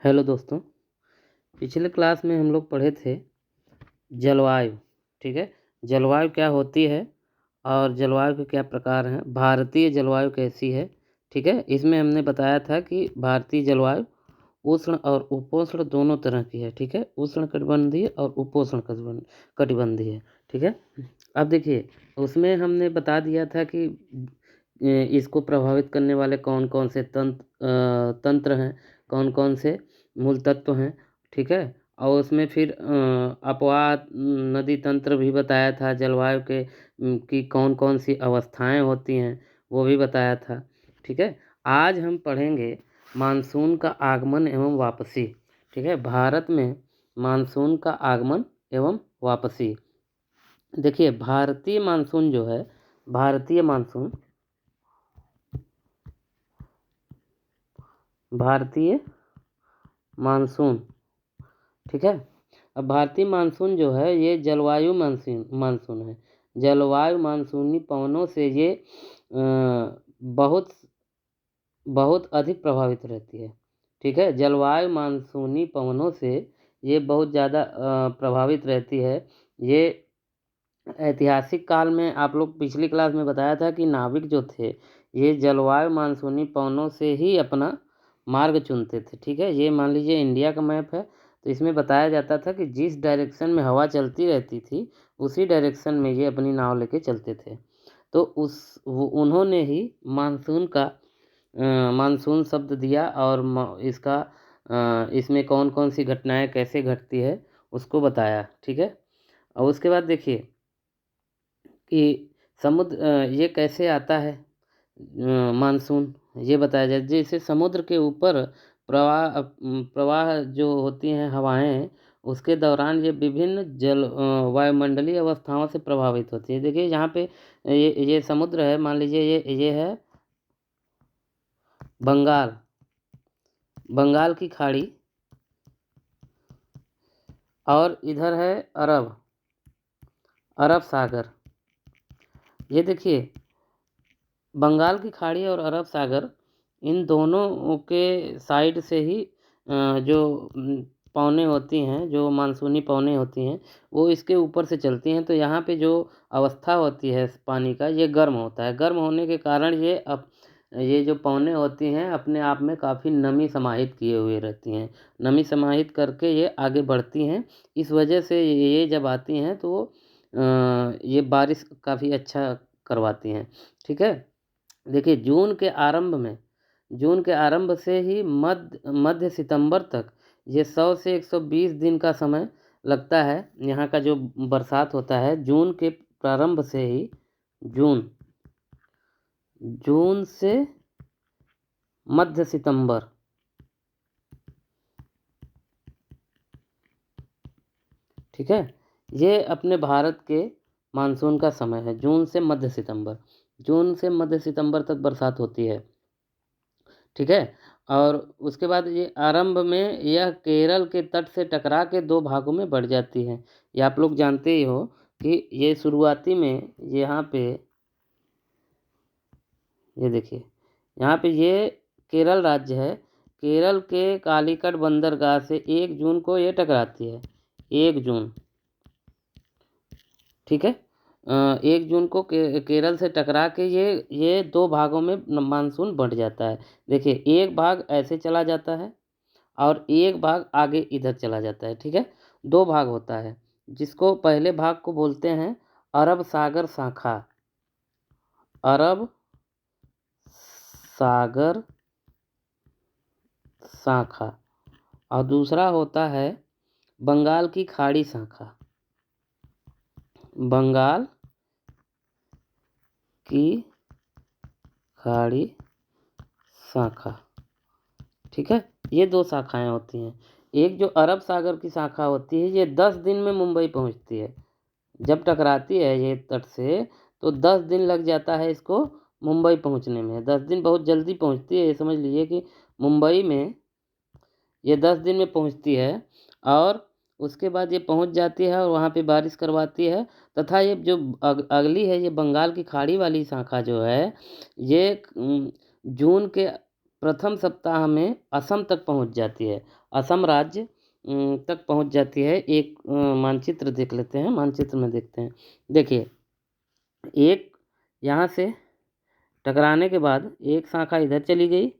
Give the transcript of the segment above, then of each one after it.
Hello दोस्तों। पिछले class में हम लोग पढ़े थे जलवायु। ठीक है, जलवायु क्या होती है और जलवायु के क्या प्रकार हैं, भारतीय जलवायु कैसी है। ठीक है, इसमें हमने बताया था कि भारतीय जलवायु उष्ण और उपोष्ण दोनों तरह की है। ठीक है, उष्ण कटिबंधीय और उपोष्ण कटिबंधीय। ठीक है, अब देखिए उसमें हमने बता दिया था कि इसको प्रभावित करने वाले कौन कौन से तंत्र हैं, कौन कौन से मूल तत्व हैं। ठीक है, और उसमें फिर अपवाद नदी तंत्र भी बताया था, जलवायु के की कौन कौन सी अवस्थाएं होती हैं वो भी बताया था। ठीक है, आज हम पढ़ेंगे मानसून का आगमन एवं वापसी। ठीक है, भारत में मानसून का आगमन एवं वापसी। देखिए भारतीय मानसून जो है, भारतीय मानसून भारतीय मानसून ठीक है, अब भारतीय मानसून जो है ये जलवायु मानसून है। जलवायु मानसूनी पवनों से ये बहुत बहुत अधिक प्रभावित रहती है। ठीक है, जलवायु मानसूनी पवनों से ये बहुत ज़्यादा प्रभावित रहती है। ये ऐतिहासिक काल में आप लोग पिछली क्लास में बताया था कि नाविक जो थे ये जलवायु मानसूनी पवनों से ही अपना मार्ग चुनते थे। ठीक है, ये मान लीजिए इंडिया का मैप है, तो इसमें बताया जाता था कि जिस डायरेक्शन में हवा चलती रहती थी उसी डायरेक्शन में ये अपनी नाव लेके चलते थे। तो उन्होंने ही मानसून का मानसून शब्द दिया और इसका इसमें कौन कौन सी घटनाएं कैसे घटती है उसको बताया। ठीक है, और उसके बाद देखिए कि समुद्र ये कैसे आता है मानसून, ये बताया जाए। जैसे समुद्र के ऊपर प्रवाह जो होती हैं हवाएं, उसके दौरान ये विभिन्न वायुमंडलीय अवस्थाओं से प्रभावित होती है। देखिए यहाँ पे ये समुद्र है, मान लीजिए ये है बंगाल की खाड़ी, और इधर है अरब सागर। ये देखिए बंगाल की खाड़ी और अरब सागर, इन दोनों के साइड से ही जो पवनें होती हैं, जो मानसूनी पवनें होती हैं वो इसके ऊपर से चलती हैं। तो यहाँ पे जो अवस्था होती है पानी का, ये गर्म होता है। गर्म होने के कारण ये जो पवनें होती हैं अपने आप में काफ़ी नमी समाहित किए हुए रहती हैं। नमी समाहित करके ये आगे बढ़ती हैं। इस वजह से ये जब आती हैं तो ये बारिश काफ़ी अच्छा करवाती हैं। ठीक है, देखिए जून के आरंभ से ही मध्य सितंबर तक ये 100 से 120 दिन का समय लगता है। यहाँ का जो बरसात होता है जून के प्रारंभ से ही, जून से मध्य सितंबर। ठीक है, ये अपने भारत के मानसून का समय है, जून से मध्य सितंबर तक बरसात होती है। ठीक है, और उसके बाद ये आरंभ में यह केरल के तट से टकरा के दो भागों में बढ़ जाती है। ये आप लोग जानते ही हो कि ये शुरुआती में यहाँ पे ये देखिए यहाँ पे ये केरल राज्य है। केरल के कालीकट बंदरगाह से 1 जून को ये टकराती है, 1 जून। ठीक है, 1 जून को केरल से टकरा के ये दो भागों में मानसून बढ़ जाता है। देखिए एक भाग ऐसे चला जाता है और एक भाग आगे इधर चला जाता है। ठीक है, 2 भाग होता है, जिसको पहले भाग को बोलते हैं अरब सागर शाखा, अरब सागर शाखा, और दूसरा होता है बंगाल की खाड़ी शाखा, बंगाल की खाड़ी शाखा। ठीक है, ये 2 शाखाएं होती हैं। एक जो अरब सागर की शाखा होती है ये 10 दिन में मुंबई पहुंचती है। जब टकराती है ये तट से तो 10 दिन लग जाता है इसको मुंबई पहुंचने में। 10 दिन बहुत जल्दी पहुंचती है, ये समझ लीजिए कि मुंबई में ये 10 दिन में पहुंचती है। और उसके बाद ये पहुंच जाती है और वहाँ पे बारिश करवाती है। तथा ये जो अगली है, ये बंगाल की खाड़ी वाली शाखा जो है, ये जून के प्रथम सप्ताह में असम तक पहुंच जाती है, असम राज्य तक पहुंच जाती है। एक मानचित्र देख लेते हैं, मानचित्र में देखते हैं। देखिए, एक यहाँ से टकराने के बाद एक शाखा इधर चली गई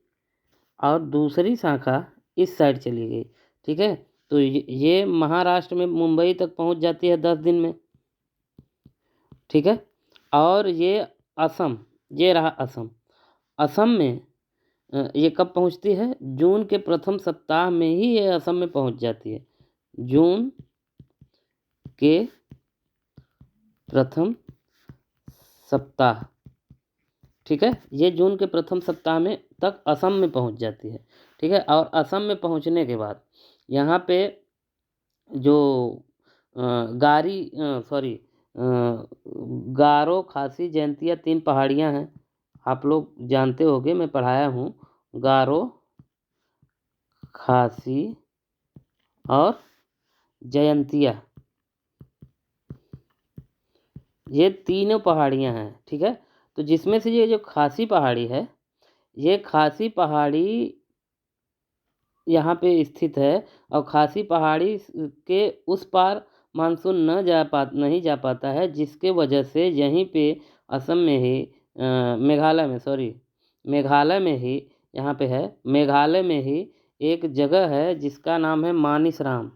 और दूसरी शाखा इस साइड चली गई, ठीक है। तो ये महाराष्ट्र में मुंबई तक पहुंच जाती है 10 दिन में, ठीक है। और ये असम, ये रहा असम। असम में ये कब पहुंचती है? जून के प्रथम सप्ताह में ही ये असम में पहुंच जाती है, जून के प्रथम सप्ताह, ठीक है। ये जून के प्रथम सप्ताह में तक असम में पहुंच जाती है, ठीक है। और असम में पहुंचने के बाद यहाँ पे जो गारो, खासी, जयंतिया 3 पहाड़ियाँ हैं, आप लोग जानते होंगे, मैं पढ़ाया हूँ। गारो, खासी और जयंतिया, ये तीनों पहाड़ियाँ हैं, ठीक है। तो जिसमें से ये जो खासी पहाड़ी है, ये खासी पहाड़ी यहाँ पे स्थित है और खासी पहाड़ी के उस पार मानसून नहीं जा पाता है, जिसके वजह से यहीं पे असम में ही मेघालय में ही यहाँ पे है, मेघालय में ही एक जगह है जिसका नाम है मानिसराम।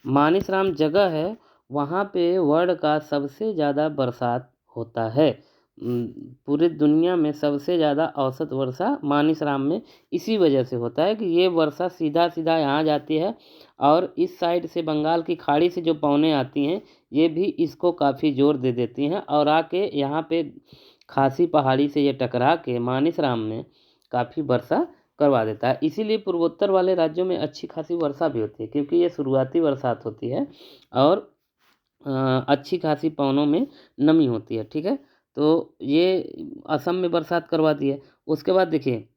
मानिसराम जगह है, वहाँ पे वर्ल्ड का सबसे ज़्यादा बरसात होता है। पूरी दुनिया में सबसे ज़्यादा औसत वर्षा मानिसराम में इसी वजह से होता है कि ये वर्षा सीधा सीधा यहाँ जाती है और इस साइड से बंगाल की खाड़ी से जो पवनें आती हैं, ये भी इसको काफ़ी जोर दे देती हैं और आके यहाँ पे खासी पहाड़ी से ये टकरा के मानिसराम में काफ़ी वर्षा करवा देता है। इसीलिए पूर्वोत्तर वाले राज्यों में अच्छी खासी वर्षा भी होती है, क्योंकि ये शुरुआती बरसात होती है और अच्छी खासी पवनों में नमी होती है, ठीक है। तो ये असम में बरसात करवा दी है। उसके बाद देखिए,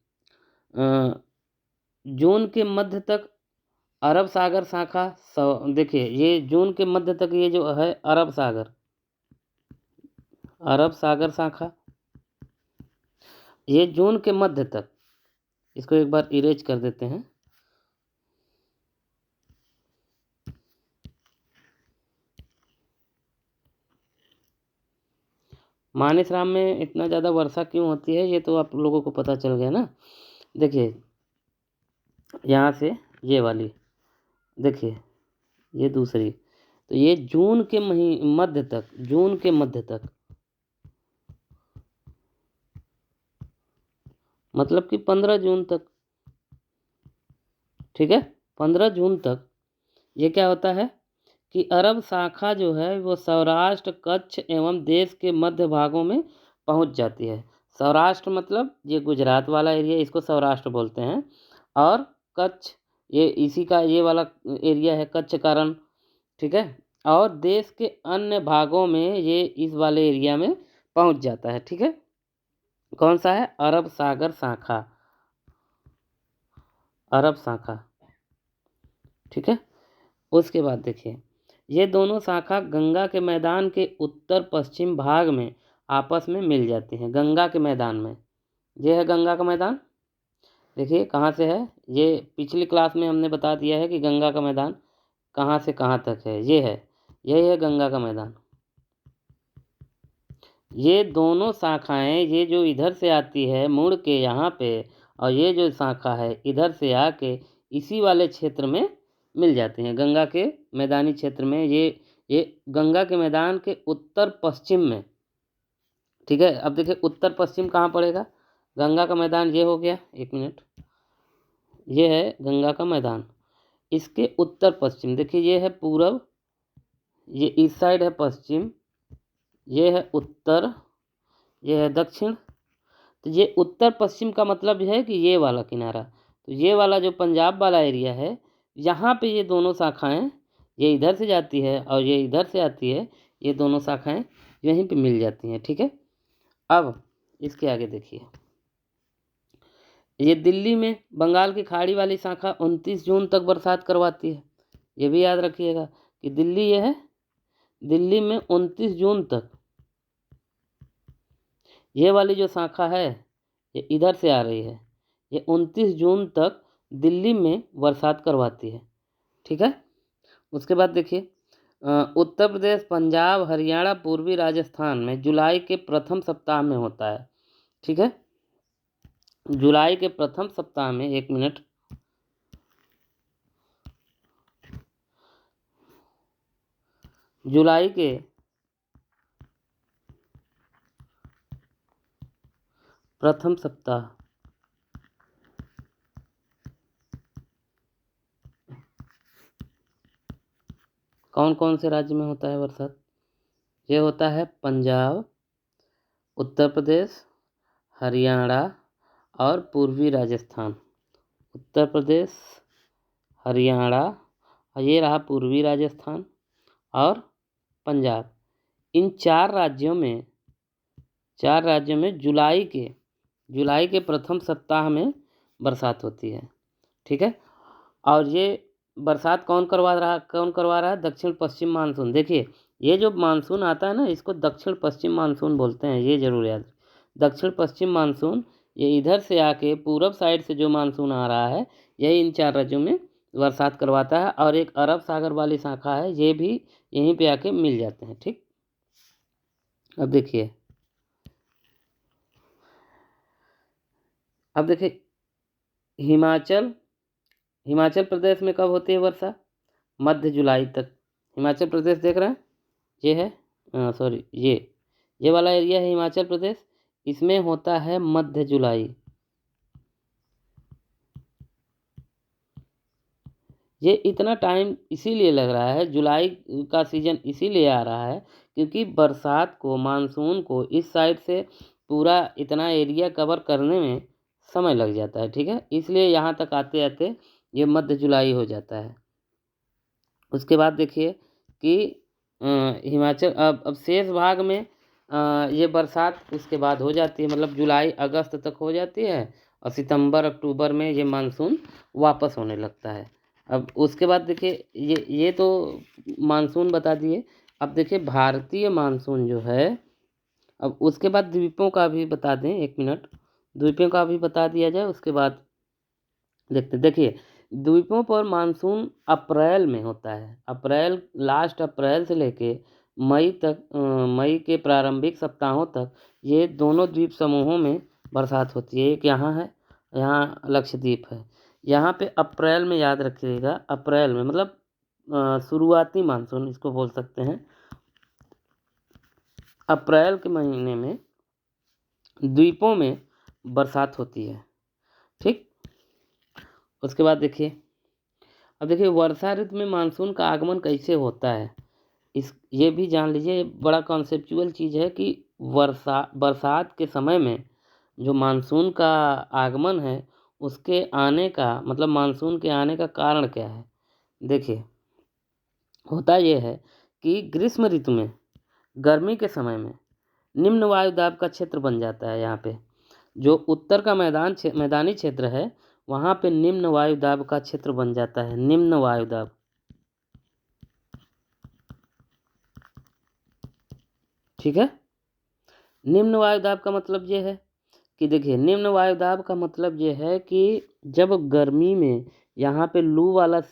जून के मध्य तक अरब सागर शाखा, देखिए ये जून के मध्य तक ये जो है अरब सागर शाखा, ये जून के मध्य तक, इसको एक बार इरेज कर देते हैं। मानसराम में इतना ज़्यादा वर्षा क्यों होती है, ये तो आप लोगों को पता चल गया ना। देखिए, यहाँ से ये वाली, देखिए ये दूसरी, तो ये जून के मध्य तक, मतलब कि 15 जून तक, ठीक है। 15 जून तक ये क्या होता है कि अरब शाखा जो है वो सौराष्ट्र, कच्छ एवं देश के मध्य भागों में पहुंच जाती है। सौराष्ट्र मतलब ये गुजरात वाला एरिया, इसको सौराष्ट्र बोलते हैं। और कच्छ, ये इसी का ये वाला एरिया है, कच्छ का रण, ठीक है। और देश के अन्य भागों में ये इस वाले एरिया में पहुंच जाता है, ठीक है। कौन सा है? अरब सागर शाखा, अरब शाखा, ठीक है। उसके बाद देखिए, ये दोनों शाखा गंगा के मैदान के उत्तर पश्चिम भाग में आपस में मिल जाती हैं। गंगा के मैदान में, ये है गंगा का मैदान, देखिए कहाँ से है, ये पिछली क्लास में हमने बता दिया है कि गंगा का मैदान कहाँ से कहाँ तक है, ये है, यही है गंगा का मैदान। ये दोनों शाखाएं, ये जो इधर से आती है मुड़ के यहाँ पे, और ये जो शाखा है इधर से आके इसी वाले क्षेत्र में मिल जाती हैं, गंगा के मैदानी क्षेत्र में। ये गंगा के मैदान के उत्तर पश्चिम में, ठीक है। अब देखिए उत्तर पश्चिम कहाँ पड़ेगा, गंगा का मैदान ये हो गया, एक मिनट, ये है गंगा का मैदान, इसके उत्तर पश्चिम देखिए, ये है पूरब, ये इस साइड है पश्चिम, ये है उत्तर, ये है दक्षिण। तो ये उत्तर पश्चिम का मतलब है कि ये वाला किनारा, तो ये वाला जो पंजाब वाला एरिया है, यहाँ पे ये दोनों शाखाएं, ये इधर से जाती है और ये इधर से आती है, ये दोनों शाखाएं यहीं पे मिल जाती हैं, ठीक है। अब इसके आगे देखिए, ये दिल्ली में बंगाल की खाड़ी वाली शाखा 29 जून तक बरसात करवाती है, ये भी याद रखिएगा कि दिल्ली ये है, दिल्ली में 29 जून तक ये वाली जो शाखा है ये इधर से आ रही है, ये 29 जून तक दिल्ली में बरसात करवाती है। ठीक है। उसके बाद देखिए उत्तर प्रदेश, पंजाब, हरियाणा, पूर्वी राजस्थान में जुलाई के प्रथम सप्ताह में होता है। ठीक है। जुलाई के प्रथम सप्ताह में, एक मिनट, जुलाई के प्रथम सप्ताह कौन कौन से राज्य में होता है बरसात? ये होता है पंजाब, उत्तर प्रदेश, हरियाणा और पूर्वी राजस्थान। उत्तर प्रदेश, हरियाणा, और ये रहा पूर्वी राजस्थान और पंजाब। इन चार राज्यों में जुलाई के प्रथम सप्ताह में बरसात होती है। ठीक है। और ये बरसात कौन करवा रहा है? दक्षिण पश्चिम मानसून। देखिए, ये जो मानसून आता है ना, इसको दक्षिण पश्चिम मानसून बोलते हैं, ये जरूर याद। दक्षिण पश्चिम मानसून ये इधर से आके पूरब साइड से जो मानसून आ रहा है, यही इन चार राज्यों में बरसात करवाता है। और एक अरब सागर वाली शाखा है, ये भी यहीं पे आके मिल जाते हैं। ठीक। अब देखिए हिमाचल प्रदेश में कब होती है वर्षा? मध्य जुलाई तक। हिमाचल प्रदेश देख रहे हैं, ये है सॉरी ये वाला एरिया है हिमाचल प्रदेश, इसमें होता है मध्य जुलाई। ये इतना टाइम इसीलिए लग रहा है, जुलाई का सीजन इसीलिए आ रहा है क्योंकि बरसात को, मानसून को इस साइड से पूरा इतना एरिया कवर करने में समय लग जाता है। ठीक है। इसलिए यहाँ तक आते आते ये मध्य जुलाई हो जाता है। उसके बाद देखिए कि हिमाचल अब शेष भाग में ये बरसात उसके बाद हो जाती है, मतलब जुलाई अगस्त तक हो जाती है और सितंबर अक्टूबर में ये मानसून वापस होने लगता है। अब उसके बाद देखिए ये तो मानसून बता दिए। अब देखिए भारतीय मानसून जो है, अब उसके बाद द्वीपों का भी बता दें, एक मिनट, द्वीपों का भी बता दिया जाए। उसके बाद देखिए द्वीपों पर मानसून अप्रैल में होता है। लास्ट अप्रैल से लेके मई तक, मई के प्रारंभिक सप्ताहों तक ये दोनों द्वीप समूहों में बरसात होती है। एक यहाँ है, यहाँ लक्षद्वीप है। यहाँ पे अप्रैल में, याद रखिएगा, अप्रैल में मतलब शुरुआती मानसून इसको बोल सकते हैं। अप्रैल के महीने में द्वीपों में बरसात होती है। ठीक। उसके बाद देखिए, अब देखिए वर्षा ऋतु में मानसून का आगमन कैसे होता है, ये भी जान लीजिए। ये बड़ा कॉन्सेप्चुअल चीज़ है कि बरसात के समय में जो मानसून का आगमन है, उसके आने का मतलब मानसून के आने का कारण क्या है। देखिए होता ये है कि ग्रीष्म ऋतु में, गर्मी के समय में निम्न वायु दाब का क्षेत्र बन जाता है। यहाँ पे जो उत्तर का मैदानी क्षेत्र है, वहाँ पे निम्न वायु दाब का क्षेत्र बन जाता है। निम्न वायु दाब, ठीक है। निम्न वायु दाब का मतलब ये है कि देखिए, निम्न वायु दाब का मतलब ये है कि जब गर्मी में यहाँ पे लू वाला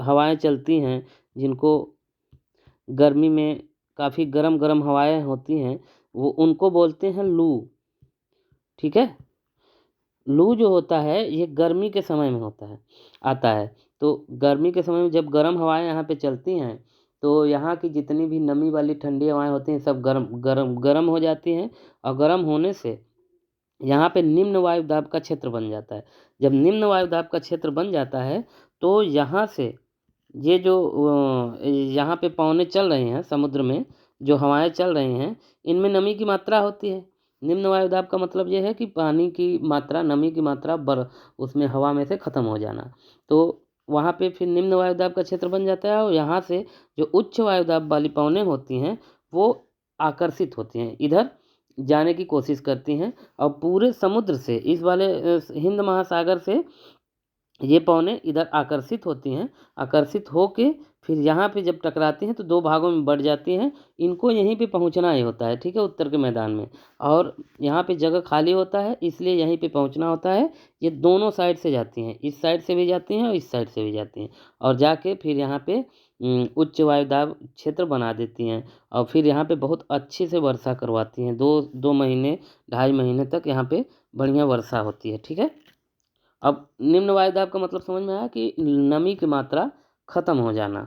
हवाएं चलती हैं, जिनको गर्मी में काफ़ी गरम गरम हवाएं होती हैं, वो उनको बोलते हैं लू। ठीक है। लू जो होता है ये गर्मी के समय में आता है। तो गर्मी के समय में जब गर्म हवाएं यहाँ पे चलती हैं, तो यहाँ की जितनी भी नमी वाली ठंडी हवाएं होती हैं, सब गर्म हो जाती हैं। और गर्म होने से यहाँ पे निम्न वायु दाब का क्षेत्र बन जाता है। जब निम्न वायु दाब का क्षेत्र बन जाता है, तो यहाँ से ये जो यहाँ पे पवनें चल रही हैं, समुद्र में जो हवाएं चल रही हैं, इनमें नमी की मात्रा होती है। निम्न वायु दाब का मतलब ये है कि पानी की मात्रा, नमी की मात्रा उसमें हवा में से ख़त्म हो जाना। तो वहाँ पे फिर निम्न वायु दाब का क्षेत्र बन जाता है, और यहाँ से जो उच्च वायु दाब वाली पवनें होती हैं, वो आकर्षित होती हैं, इधर जाने की कोशिश करती हैं, और पूरे समुद्र से, इस वाले हिंद महासागर से ये पवनें इधर आकर्षित होती हैं, आकर्षित होके फिर यहाँ पे जब टकराती हैं तो 2 भागों में बँट जाती हैं। इनको यहीं पे पहुँचना ही होता है, ठीक है, उत्तर के मैदान में, और यहाँ पे जगह खाली होता है इसलिए यहीं पे पहुँचना होता है। ये दोनों साइड से जाती हैं, इस साइड से भी जाती हैं और इस साइड से भी जाती हैं, और जाके फिर यहाँ पे उच्च वायुदाब क्षेत्र बना देती हैं, और फिर यहाँ पे बहुत अच्छे से वर्षा करवाती हैं। 2 महीने, 2.5 महीने तक यहाँ पे बढ़िया वर्षा होती है, ठीक है। अब निम्न वायुदाब का मतलब समझ में आया कि नमी की मात्रा खत्म हो जाना।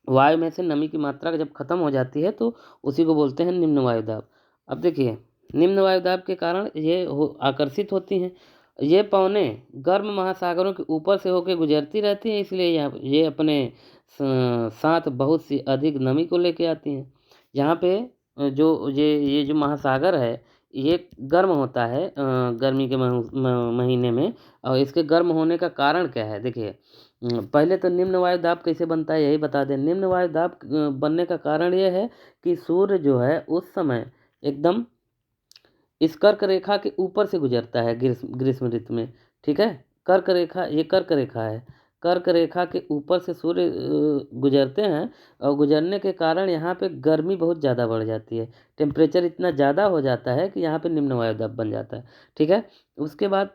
वायु में से नमी की मात्रा जब खत्म हो जाती है तो उसी को बोलते हैं निम्न वायुदाब। अब देखिए, निम्न वायुदाब के कारण ये आकर्षित होती हैं। ये पवनें गर्म महासागरों के ऊपर से होकर गुजरती रहती हैं, इसलिए ये अपने साथ बहुत सी अधिक नमी को लेके आती हैं। यहाँ पे जो ये जो महासागर है ये गर्म होता है गर्मी के महीने में, और इसके गर्म होने का कारण क्या है देखिए। पहले तो निम्न वायुदाब कैसे बनता है यही बता दें। निम्न वायुदाब बनने का कारण ये है कि सूर्य जो है उस समय एकदम इस कर्क रेखा के ऊपर से गुजरता है ग्रीष्म ऋतु में, ठीक है। कर्क रेखा, ये कर्क रेखा है, कर्क रेखा के ऊपर से सूर्य गुजरते हैं, और गुजरने के कारण यहाँ पे गर्मी बहुत ज़्यादा बढ़ जाती है, टेम्परेचर इतना ज़्यादा हो जाता है कि यहाँ पे निम्न वायुदाब बन जाता है, ठीक है। उसके बाद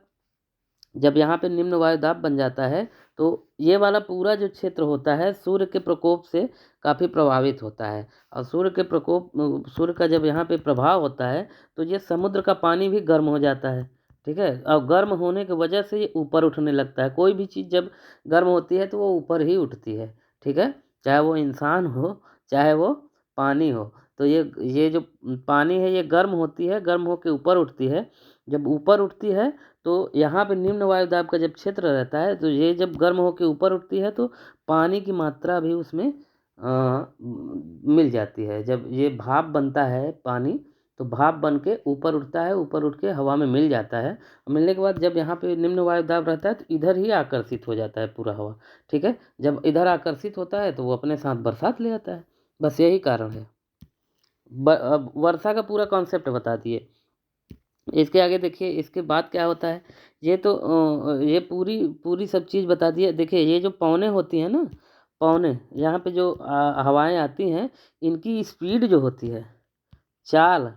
जब यहाँ पे निम्न वायुदाब बन जाता है तो ये वाला पूरा जो क्षेत्र होता है सूर्य के प्रकोप से काफ़ी प्रभावित होता है, और सूर्य का जब यहाँ पे प्रभाव होता है तो ये समुद्र का पानी भी गर्म हो जाता है, ठीक है, और गर्म होने की वजह से ये ऊपर उठने लगता है। कोई भी चीज़ जब गर्म होती है तो वो ऊपर ही उठती है, ठीक है, चाहे वो इंसान हो चाहे वो पानी हो। तो ये जो पानी है ये गर्म होती है, गर्म होकर ऊपर उठती है। जब ऊपर उठती है तो यहाँ पे निम्न वायुदाब का जब क्षेत्र रहता है तो ये जब गर्म होकर ऊपर उठती है तो पानी की मात्रा भी उसमें मिल जाती है। जब ये भाप बनता है पानी, तो भाप बन के ऊपर उठता है, ऊपर उठ के हवा में मिल जाता है। मिलने के बाद जब यहाँ पे निम्न वायुदाब रहता है तो इधर ही आकर्षित हो जाता है पूरा हवा, ठीक है। जब इधर आकर्षित होता है तो वो अपने साथ बरसात ले आता है, बस यही कारण है। अब वर्षा का पूरा कॉन्सेप्ट बता दिए। इसके आगे देखिए इसके बाद क्या होता है। ये तो ये पूरी पूरी सब चीज़ बता दी है। देखिए ये जो पवनें होती हैं ना, पवनें यहाँ पे जो हवाएं आती हैं, इनकी स्पीड जो होती है, चाल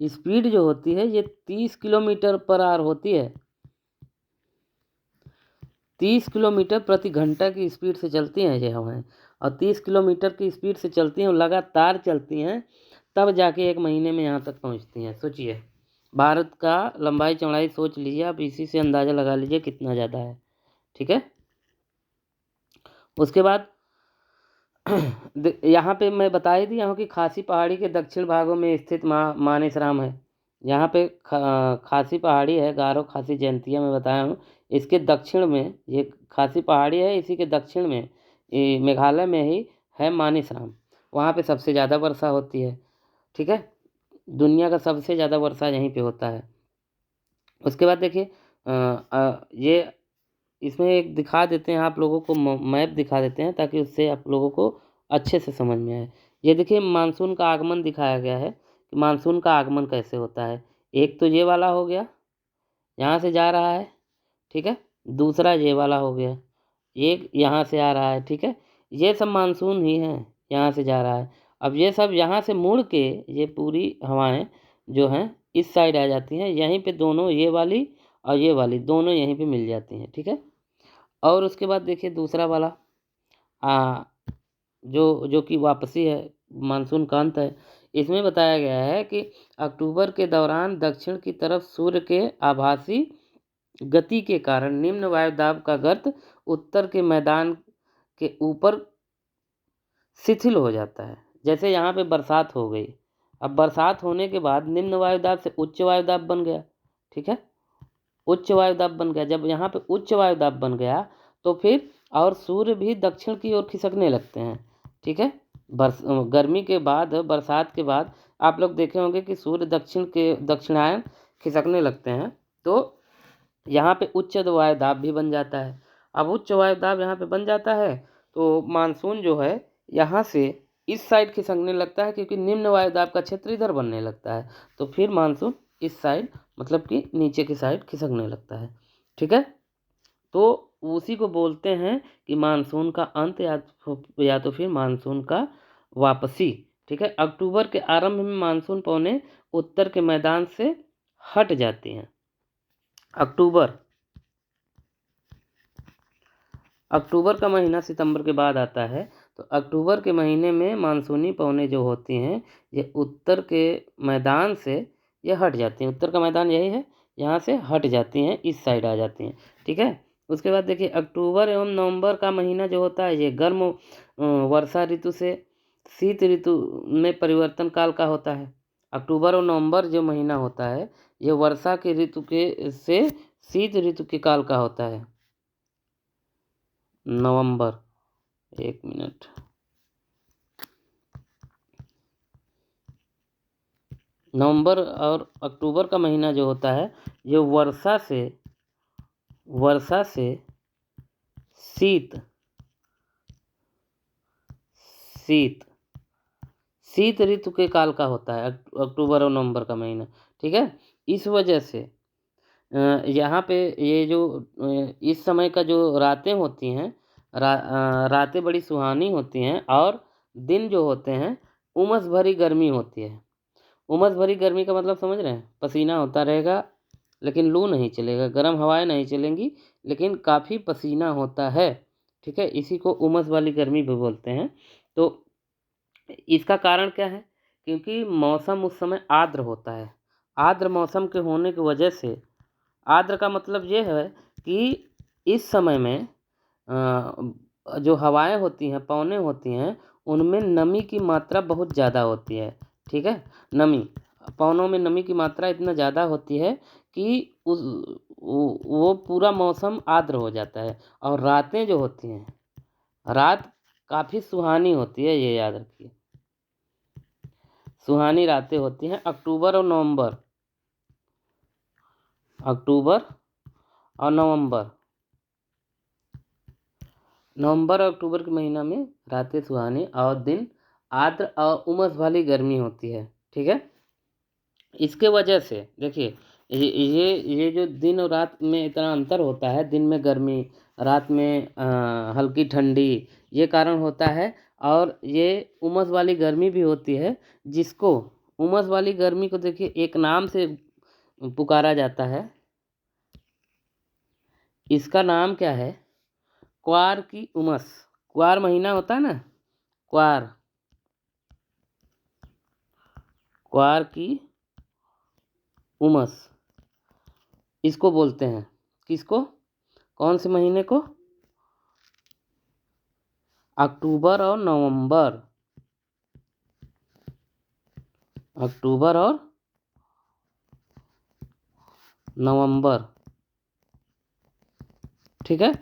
स्पीड जो होती है ये 30 किलोमीटर पर आवर होती है। 30 किलोमीटर प्रति घंटा की स्पीड से चलती हैं ये हवाएं, और 30 किलोमीटर की स्पीड से चलती हैं और लगातार चलती हैं, तब जाके 1 महीने में यहाँ तक पहुँचती हैं। सोचिए भारत का लंबाई चौड़ाई सोच लीजिए आप, इसी से अंदाज़ा लगा लीजिए कितना ज़्यादा है, ठीक है। उसके बाद यहाँ पे मैं बता ही दिया हूँ कि खासी पहाड़ी के दक्षिण भागों में स्थित मानेसराम है। यहाँ पे खासी पहाड़ी है, गारो खासी जयंतिया में बताया हूँ। इसके दक्षिण में ये खासी पहाड़ी है, इसी के दक्षिण में ये मेघालय में ही है मानेसराम। वहाँ पे सबसे ज़्यादा वर्षा होती है, ठीक है, दुनिया का सबसे ज़्यादा वर्षा यहीं पे होता है। उसके बाद देखिए ये इसमें एक दिखा देते हैं आप लोगों को, मैप दिखा देते हैं ताकि उससे आप लोगों को अच्छे से समझ में आए। ये देखिए मानसून का आगमन दिखाया गया है कि मानसून का आगमन कैसे होता है। एक तो ये वाला हो गया, यहाँ से जा रहा है, ठीक है, दूसरा ये वाला हो गया, एक यहाँ से आ रहा है, ठीक है, ये सब मानसून ही है, यहाँ से जा रहा है। अब ये सब यहाँ से मुड़ के ये पूरी हवाएं जो हैं इस साइड आ जाती हैं, यहीं पे दोनों ये वाली और ये वाली दोनों यहीं पे मिल जाती हैं, ठीक है। और उसके बाद देखिए दूसरा वाला जो कि वापसी है, मानसून का अंत है। इसमें बताया गया है कि अक्टूबर के दौरान दक्षिण की तरफ सूर्य के आभासी गति के कारण निम्न वायुदाब का गर्त उत्तर के मैदान के ऊपर शिथिल हो जाता है। जैसे यहाँ पे बरसात हो गई, अब बरसात होने के बाद निम्न वायुदाब से उच्च वायुदाब बन गया, ठीक है, उच्च वायुदाब बन गया। जब यहाँ पे उच्च वायुदाब बन गया तो फिर और सूर्य भी दक्षिण की ओर खिसकने लगते हैं, ठीक है। गर्मी के बाद बरसात के बाद आप लोग देखे होंगे कि सूर्य दक्षिणायन खिसकने लगते हैं, तो यहाँ पे उच्च वायुदाब भी बन जाता है। अब उच्च वायुदाब यहाँ पे बन जाता है तो मानसून जो है यहाँ से इस साइड खिसकने लगता है, क्योंकि निम्न वायुदाब का क्षेत्र इधर बनने लगता है, तो फिर मानसून इस साइड मतलब कि नीचे की साइड खिसकने लगता है, ठीक है। तो उसी को बोलते हैं कि मानसून का अंत या तो फिर मानसून का वापसी। ठीक है, अक्टूबर के आरंभ में मानसून पवनें उत्तर के मैदान से हट जाती हैं। अक्टूबर का महीना सितंबर के बाद आता है, तो अक्टूबर के महीने में मानसूनी पवनें जो होती हैं ये उत्तर के मैदान से ये हट जाती हैं। उत्तर का मैदान यही है, यहाँ से हट जाती हैं, इस साइड आ जाती हैं। ठीक है, उसके बाद देखिए अक्टूबर एवं नवंबर का महीना जो होता है ये गर्म वर्षा ऋतु से शीत ऋतु में परिवर्तन काल का होता है। अक्टूबर और नवंबर जो महीना होता है ये वर्षा के ऋतु के से शीत ऋतु के काल का होता है। नवंबर, एक मिनट, नवंबर और अक्टूबर का महीना जो होता है ये वर्षा से शीत शीत ऋतु के काल का होता है अक्टूबर और नवंबर का महीना। ठीक है, इस वजह से यहाँ पे ये जो इस समय का जो रातें होती हैं रातें बड़ी सुहानी होती हैं और दिन जो होते हैं उमस भरी गर्मी होती है। उमस भरी गर्मी का मतलब समझ रहे हैं, पसीना होता रहेगा लेकिन लू नहीं चलेगा, गर्म हवाएं नहीं चलेंगी लेकिन काफ़ी पसीना होता है। ठीक है, इसी को उमस वाली गर्मी भी बोलते हैं। तो इसका कारण क्या है, क्योंकि मौसम उस समय आर्द्र होता है। आर्द्र मौसम के होने की वजह से, आर्द्र का मतलब ये है कि इस समय में जो हवाएं होती हैं, पवनें होती हैं, उनमें नमी की मात्रा बहुत ज़्यादा होती है। ठीक है, पवनों में नमी की मात्रा इतना ज़्यादा होती है कि वो पूरा मौसम आर्द्र हो जाता है। और रातें जो होती हैं, रात काफ़ी सुहानी होती है, ये याद रखिए, सुहानी रातें होती हैं। अक्टूबर और नवंबर और अक्टूबर के महीना में रातें सुहानी और दिन आर्द्र और उमस वाली गर्मी होती है। ठीक है, इसके वजह से देखिए ये जो दिन और रात में इतना अंतर होता है, दिन में गर्मी, रात में हल्की ठंडी, ये कारण होता है। और ये उमस वाली गर्मी भी होती है, जिसको उमस वाली गर्मी को देखिए एक नाम से पुकारा जाता है। इसका नाम क्या है, क्वार की उमस। क्वार महीना होता है ना, क्वार की उमस, इसको बोलते हैं। किसको, कौन से महीने को, अक्टूबर और नवंबर। ठीक है,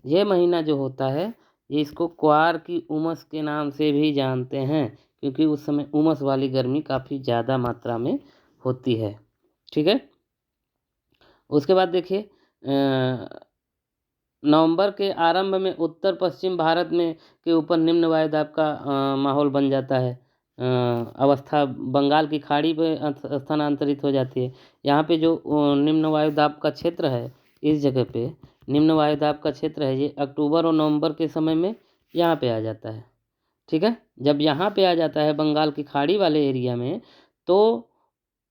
ये महीना जो होता है ये इसको क्वार की उमस के नाम से भी जानते हैं, क्योंकि उस समय उमस वाली गर्मी काफ़ी ज़्यादा मात्रा में होती है। ठीक है, उसके बाद देखिए नवंबर के आरंभ में उत्तर पश्चिम भारत में के ऊपर निम्न वायुदाब का माहौल बन जाता है। अवस्था बंगाल की खाड़ी पे स्थानांतरित हो जाती है। यहाँ पे जो निम्न वायुदाब का क्षेत्र है, इस जगह पे निम्न वायुदाब का क्षेत्र है, ये अक्टूबर और नवंबर के समय में यहाँ पे आ जाता है। ठीक है, जब यहाँ पे आ जाता है बंगाल की खाड़ी वाले एरिया में, तो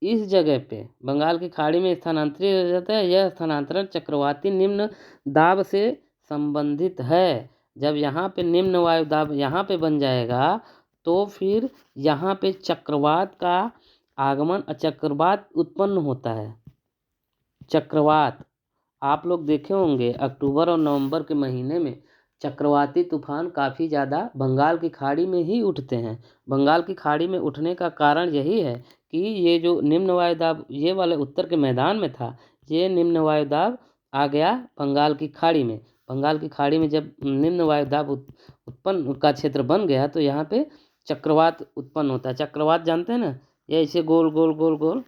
इस जगह पे बंगाल की खाड़ी में स्थानांतरित हो जाता है। यह स्थानांतरण चक्रवाती निम्न दाब से संबंधित है। जब यहाँ पे निम्न वायु दाब यहाँ पे बन जाएगा तो फिर यहाँ पे चक्रवात का आगमन, चक्रवात उत्पन्न होता है। चक्रवात आप लोग देखे होंगे अक्टूबर और नवंबर के महीने में चक्रवाती तूफान काफ़ी ज़्यादा बंगाल की खाड़ी में ही उठते हैं। बंगाल की खाड़ी में उठने का कारण यही है कि ये जो निम्न वायुदाब ये वाले उत्तर के मैदान में था, ये निम्न वायुदाब आ गया बंगाल की खाड़ी में। बंगाल की खाड़ी में जब निम्न वायुदाब उत्पन्न का क्षेत्र बन गया तो यहाँ पे चक्रवात उत्पन्न होता है। चक्रवात जानते हैं ना, ये ऐसे गोल गोल गोल गोल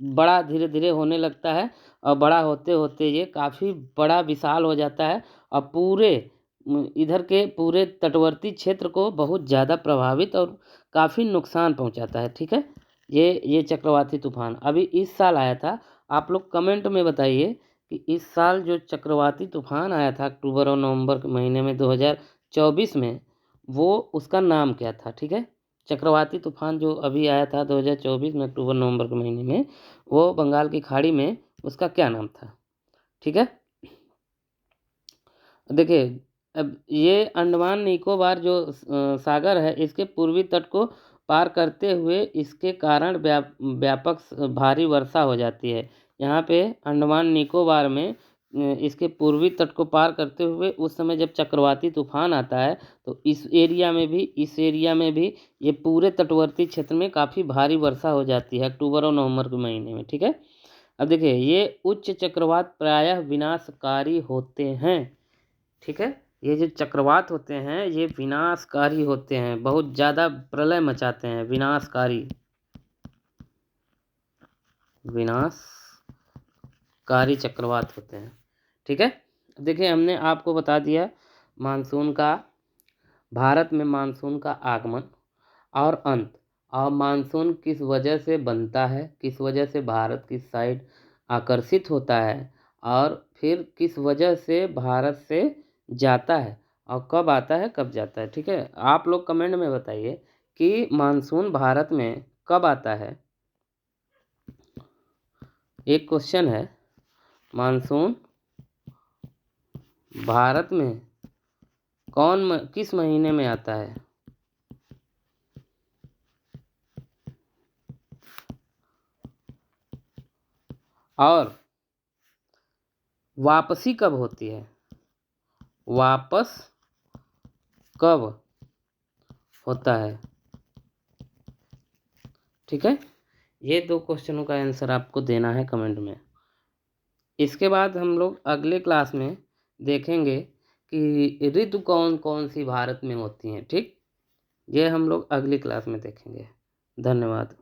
बड़ा धीरे धीरे होने लगता है और बड़ा होते होते ये काफ़ी बड़ा विशाल हो जाता है और पूरे इधर के पूरे तटवर्ती क्षेत्र को बहुत ज़्यादा प्रभावित और काफ़ी नुकसान पहुंचाता है। ठीक है, ये चक्रवाती तूफान अभी इस साल आया था। आप लोग कमेंट में बताइए कि इस साल जो चक्रवाती तूफान आया था अक्टूबर और नवंबर के महीने में 2024 में, वो उसका नाम क्या था। ठीक है, चक्रवाती तूफान जो अभी आया था 2024 में अक्टूबर नवंबर के महीने में, वो बंगाल की खाड़ी में, उसका क्या नाम था। ठीक है, देखिए अब ये अंडमान निकोबार जो सागर है, इसके पूर्वी तट को पार करते हुए इसके कारण व्यापक भारी वर्षा हो जाती है। यहाँ पे अंडमान निकोबार में इसके पूर्वी तट को पार करते हुए उस समय जब चक्रवाती तूफान आता है, तो इस एरिया में भी ये पूरे तटवर्ती क्षेत्र में काफ़ी भारी वर्षा हो जाती है अक्टूबर और नवंबर के महीने में। ठीक है, अब देखिए ये उच्च चक्रवात प्रायः विनाशकारी होते हैं। ठीक है, ये जो चक्रवात होते हैं ये विनाशकारी होते हैं, बहुत ज़्यादा प्रलय मचाते हैं, विनाशकारी चक्रवात होते हैं। ठीक है, देखिए हमने आपको बता दिया मानसून का, भारत में मानसून का आगमन और अंत, और मानसून किस वजह से बनता है, किस वजह से भारत की साइड आकर्षित होता है, और फिर किस वजह से भारत से जाता है, और कब आता है कब जाता है। ठीक है, आप लोग कमेंट में बताइए कि मानसून भारत में कब आता है। एक क्वेश्चन है, मानसून भारत में किस महीने में आता है। और वापसी कब होती है, वापस कब होता है। ठीक है, ये 2 क्वेश्चनों का आंसर आपको देना है कमेंट में। इसके बाद हम लोग अगले क्लास में देखेंगे कि ऋतु कौन कौन सी भारत में होती हैं। ठीक, ये हम लोग अगली क्लास में देखेंगे। धन्यवाद।